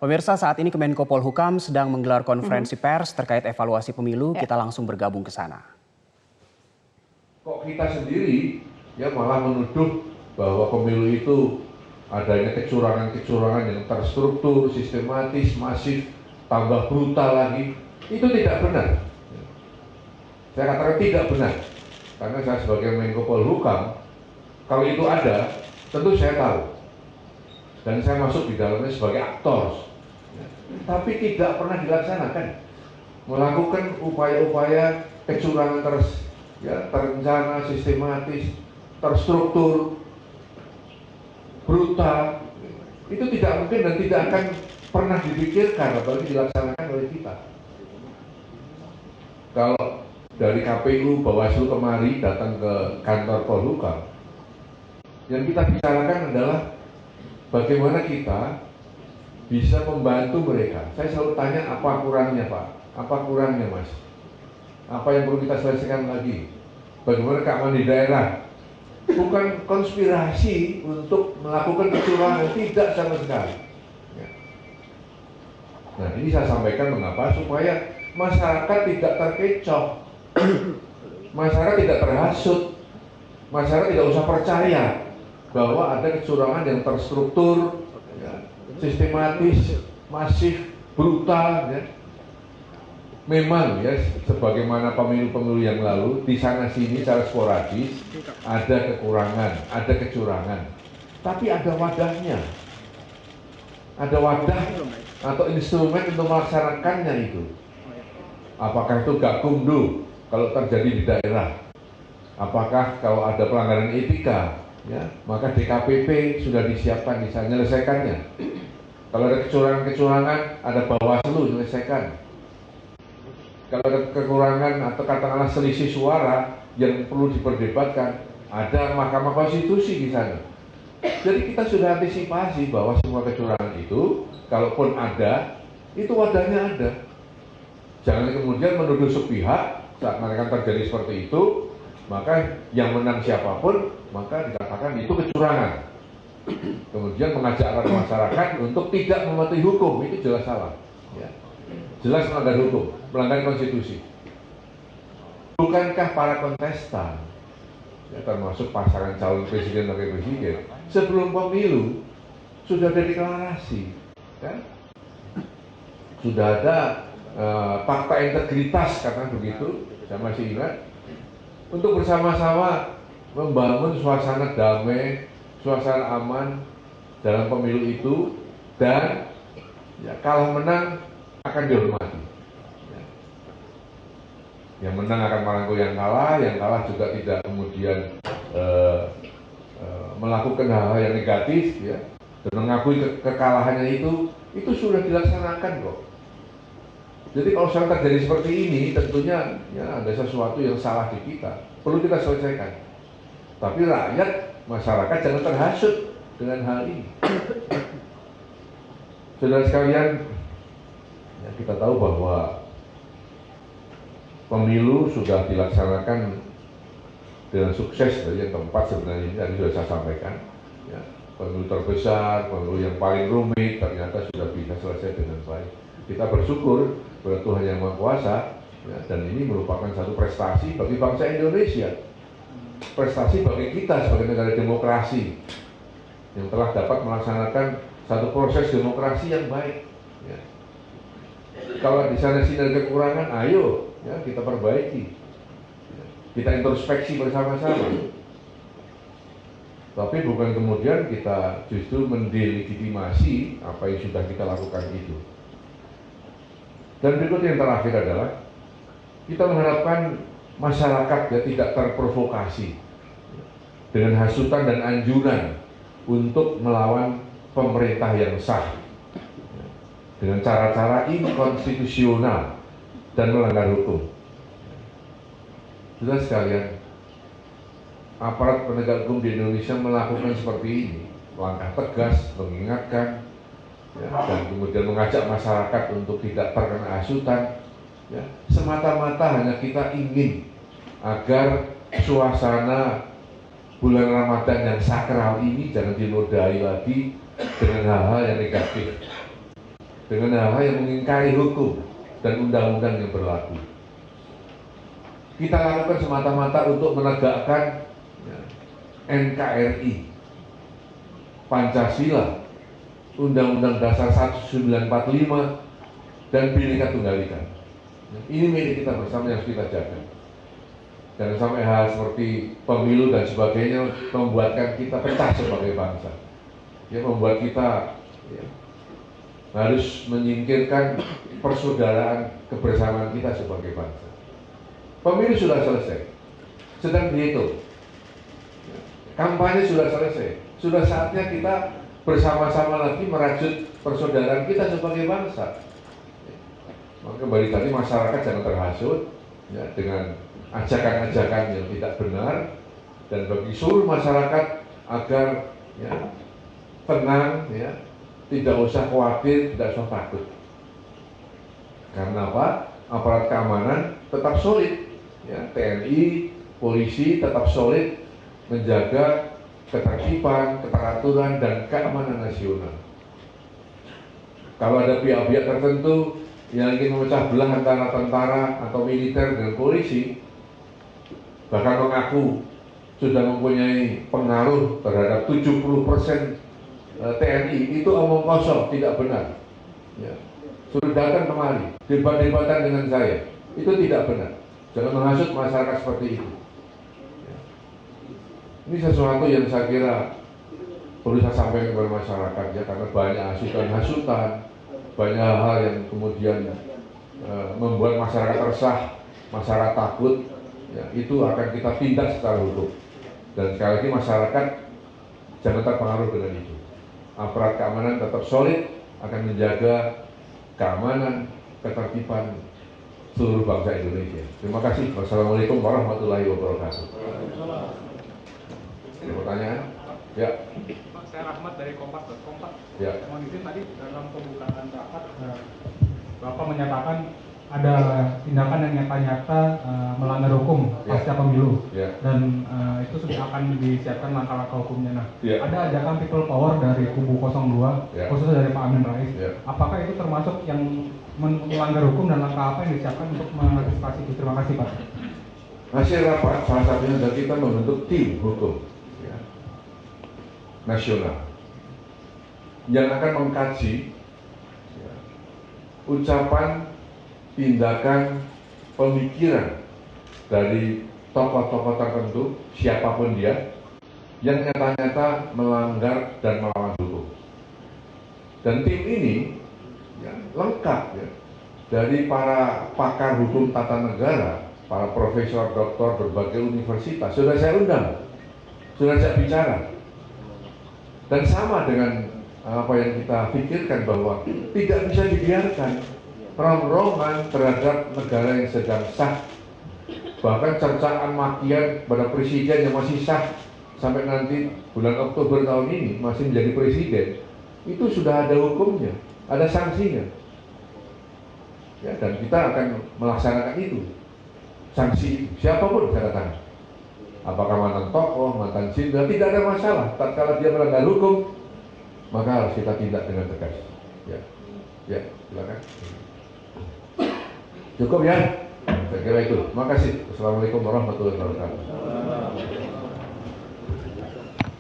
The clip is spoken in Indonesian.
Pemirsa, saat ini Kemenko Polhukam sedang menggelar konferensi pers terkait evaluasi pemilu. Kita langsung bergabung ke sana. Kok kita sendiri ya malah menuduh bahwa pemilu itu adanya kecurangan-kecurangan yang terstruktur, sistematis, masif, tambah brutal lagi. Itu tidak benar. Saya katakan tidak benar. Karena saya sebagai Menko Polhukam, kalau itu ada, tentu saya tahu. Dan saya masuk di dalamnya sebagai aktor. Tapi tidak pernah dilaksanakan. Melakukan upaya-upaya kecurangan terencana, sistematis, terstruktur, brutal. Itu tidak mungkin dan tidak akan pernah dipikirkan apalagi dilaksanakan oleh kita. Kalau dari KPU, Bawaslu kemari datang ke kantor Polhukam, yang kita bicarakan adalah bagaimana kita bisa membantu mereka. Saya selalu tanya, apa kurangnya Pak? Apa kurangnya Mas? Apa yang perlu kita selesaikan lagi? Bagaimana keamanan di daerah? Bukan konspirasi untuk melakukan kecurangan, tidak sama sekali. Nah, ini saya sampaikan mengapa? Supaya masyarakat tidak terkecoh, masyarakat tidak terhasut, masyarakat tidak usah percaya bahwa ada kecurangan yang terstruktur, sistematis, masif, brutal. Memang ya, sebagaimana pemilu-pemilu yang lalu, di sana-sini secara sporadis ada kekurangan, ada kecurangan. Tapi ada wadahnya, ada wadah atau instrumen untuk melaksanakannya itu. Apakah itu Gakumdu kalau terjadi di daerah? Apakah kalau ada pelanggaran etika, ya, maka DKPP sudah disiapkan bisa menyelesaikannya. Kalau ada kecurangan-kecurangan, ada Bawaslu menyelesaikan. Kalau ada kekurangan atau katakanlah selisih suara yang perlu diperdebatkan, ada Mahkamah Konstitusi di sana. Jadi kita sudah antisipasi bahwa semua kecurangan itu, kalaupun ada, itu wadahnya ada. Jangan kemudian menuduh sepihak saat mereka terjadi seperti itu, maka yang menang siapapun, maka dikatakan itu kecurangan. Kemudian mengajak masyarakat untuk tidak mematuhi hukum, itu jelas salah. Ya. Jelas melanggar hukum, melanggar konstitusi. Bukankah para kontestan, ya, termasuk pasangan calon presiden dan wakil presiden, sebelum pemilu sudah ada deklarasi, kan? Sudah ada fakta integritas, katakan begitu, saya masih ingat, untuk bersama-sama membangun suasana damai, suasana aman dalam pemilu itu, dan ya, kalau menang akan dihormati. Ya. Yang menang akan merangkul yang kalah juga tidak kemudian melakukan hal-hal yang negatif, ya, dan mengakui kekalahannya itu sudah dilaksanakan kok. Jadi kalau sekarang terjadi seperti ini, tentunya ya, ada sesuatu yang salah di kita, perlu kita selesaikan. Tapi rakyat, masyarakat jangan terhasut dengan hal ini. Saudara sekalian, ya, kita tahu bahwa pemilu sudah dilaksanakan dengan sukses. Dari yang keempat sebenarnya ini tadi sudah saya sampaikan, ya, pemilu terbesar, pemilu yang paling rumit, ternyata sudah bisa selesai dengan baik. Kita bersyukur kepada Tuhan Yang Maha Kuasa, ya, dan ini merupakan satu prestasi bagi bangsa Indonesia, prestasi bagi kita sebagai negara demokrasi yang telah dapat melaksanakan satu proses demokrasi yang baik. Ya. Kalau di sana sini ada kekurangan, ayo ya, kita perbaiki, ya, kita introspeksi bersama-sama. Tapi bukan kemudian kita justru mendelegitimasi apa yang sudah kita lakukan itu. Dan berikut yang terakhir adalah kita mengharapkan masyarakat ya tidak terprovokasi dengan hasutan dan anjuran untuk melawan pemerintah yang sah dengan cara-cara inkonstitusional dan melanggar hukum. Sudah sekalian, aparat penegak hukum di Indonesia melakukan seperti ini, langkah tegas, mengingatkan, ya, dan kemudian mengajak masyarakat untuk tidak terkena hasutan, ya, semata-mata hanya kita ingin agar suasana bulan Ramadan yang sakral ini jangan dinodai lagi dengan hal-hal yang negatif. dengan hal-hal yang mengingkari hukum dan undang-undang yang berlaku. Kita lakukan semata-mata untuk menegakkan NKRI, Pancasila, Undang-Undang Dasar 1945, dan Bhinneka Tunggal Ika. Ini milik kita bersama yang harus kita jaga. Jangan sampai hal seperti pemilu dan sebagainya membuatkan kita pecah sebagai bangsa. Ya, membuat kita harus menyingkirkan persaudaraan kebersamaan kita sebagai bangsa. Pemilu sudah selesai, sedang dihitung. Kampanye sudah selesai, sudah saatnya kita bersama-sama lagi merajut persaudaraan kita sebagai bangsa. Maka kembali tadi masyarakat jangan terhasut ya, dengan ajakan-ajakan yang tidak benar, dan bagi seluruh masyarakat agar tenang, tidak usah khawatir, tidak usah takut. Karena apa? Aparat keamanan tetap solid, TNI, polisi tetap solid menjaga ketertiban, keteraturan, dan keamanan nasional. Kalau ada pihak-pihak tertentu yang ingin memecah belah antara tentara atau militer dengan polisi, bahkan mengaku sudah mempunyai pengaruh terhadap 70% TNI, itu omong kosong, tidak benar. Sudah datang kemari, debat-debatan dengan saya, itu tidak benar. Jangan menghasut masyarakat seperti itu. Ini sesuatu yang saya kira perlu saya sampaikan kepada masyarakat ya, karena banyak hasutan-hasutan, banyak hal yang kemudian membuat masyarakat resah, masyarakat takut. Ya, itu akan kita tindak secara hukum. Dan sekali lagi masyarakat jangan terpengaruh dengan itu. Aparat keamanan tetap solid akan menjaga keamanan, ketertiban seluruh bangsa Indonesia. Terima kasih. Wassalamualaikum warahmatullahi wabarakatuh. Ada pertanyaan? Ya. Pak, saya Rahmat dari Kompas.com, Pak. Ya. Mohon izin tadi dalam pembukaan rapat Bapak menyatakan ada tindakan yang nyata-nyata melanggar hukum pasca pemilu, dan itu sudah akan disiapkan langkah-langkah hukumnya. Nah, ada ajakan people power dari kubu 02, khususnya dari Pak Amin Rais. Apakah itu termasuk yang melanggar hukum dan langkah apa yang disiapkan untuk mengantisipasi itu? Terima kasih, Pak. Hasil rapat salah satunya adalah kita membentuk tim hukum nasional yang akan mengkaji ucapan, tindakan, pemikiran dari tokoh-tokoh tertentu, siapapun dia, yang nyata-nyata melanggar dan melawan hukum. Dan tim ini lengkap dari para pakar hukum tata negara, para profesor, doktor berbagai universitas, sudah saya undang, sudah saya bicara. Dan sama dengan apa yang kita pikirkan bahwa tidak bisa dibiarkan rongrong-rongan terhadap negara yang sedang sah, bahkan cercaan makian pada presiden yang masih sah sampai nanti bulan Oktober tahun ini masih menjadi presiden, itu sudah ada hukumnya, ada sanksinya. Ya, dan kita akan melaksanakan itu, sanksi siapapun saya katakan, apakah mantan tokoh, mantan jenderal, tidak ada masalah. Tatkala dia melanggar hukum, maka harus kita tindak dengan tegas. Ya, silakan. Cukup ya? Saya kira itu. Terima kasih. Assalamualaikum warahmatullahi wabarakatuh.